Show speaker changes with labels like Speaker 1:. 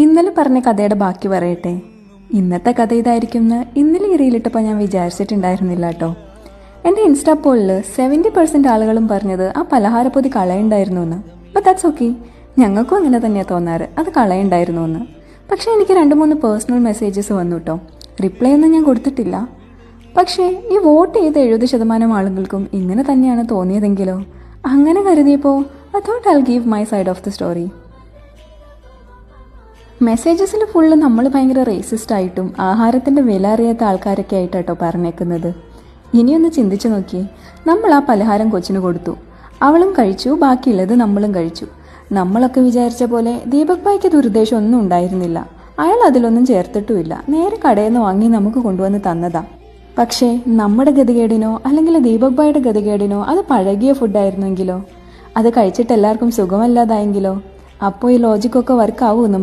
Speaker 1: ഇന്നലെ പറഞ്ഞ കഥയുടെ ബാക്കി പറയട്ടെ. ഇന്നത്തെ കഥ ഇതായിരിക്കും എന്ന് ഇന്നലെ ഈ റീലിട്ടപ്പോൾ ഞാൻ വിചാരിച്ചിട്ടുണ്ടായിരുന്നില്ല കേട്ടോ. എൻ്റെ ഇൻസ്റ്റാ പോളിൽ 70% ആളുകളും പറഞ്ഞത് ആ പലഹാരപ്പൊതി കളയുണ്ടായിരുന്നു എന്ന്. ബട്ട് ദാറ്റ്സ് ഓക്കെ, ഞങ്ങൾക്കും അങ്ങനെ തന്നെയാണ് തോന്നാറ്, അത് കളയുണ്ടായിരുന്നു എന്ന്. പക്ഷേ എനിക്ക് 2-3 പേഴ്സണൽ മെസ്സേജസ് വന്നു കേട്ടോ. റിപ്ലൈ ഒന്നും ഞാൻ കൊടുത്തിട്ടില്ല. പക്ഷേ ഈ വോട്ട് ചെയ്ത 70% ആളുകൾക്കും ഇങ്ങനെ തന്നെയാണ് തോന്നിയതെങ്കിലോ? അങ്ങനെ കരുതിയപ്പോൾ I thought I will give my side of the story. മെസ്സേജസിൽ ഫുള്ള് നമ്മൾ ഭയങ്കര റേസിസ്റ്റ് ആയിട്ടും ആഹാരത്തിൻ്റെ വില അറിയാത്ത ആൾക്കാരൊക്കെ ആയിട്ടോ പറഞ്ഞേക്കുന്നത്. ഇനിയൊന്ന് ചിന്തിച്ചു നോക്കിയേ, നമ്മൾ ആ പലഹാരം കൊച്ചിന് കൊടുത്തു, അവളും കഴിച്ചു, ബാക്കിയുള്ളത് നമ്മളും കഴിച്ചു. നമ്മളൊക്കെ വിചാരിച്ച പോലെ ദീപക് ഭായിക്ക് ദുരുദ്ദേശം ഒന്നും ഉണ്ടായിരുന്നില്ല. അയാൾ അതിലൊന്നും ചേർത്തിട്ടുമില്ല, നേരെ കടയിൽ നിന്ന് വാങ്ങി നമുക്ക് കൊണ്ടുവന്ന് തന്നതാ. പക്ഷേ നമ്മുടെ ഗതികേടിനോ അല്ലെങ്കിൽ ദീപക് ഭായിയുടെ ഗതികേടിനോ അത് പഴകിയ ഫുഡായിരുന്നെങ്കിലോ, അത് കഴിച്ചിട്ട് എല്ലാവർക്കും സുഖമല്ലാതായെങ്കിലോ, അപ്പോൾ ഈ ലോജിക്കൊക്കെ വർക്കാവൂ നമുക്ക്?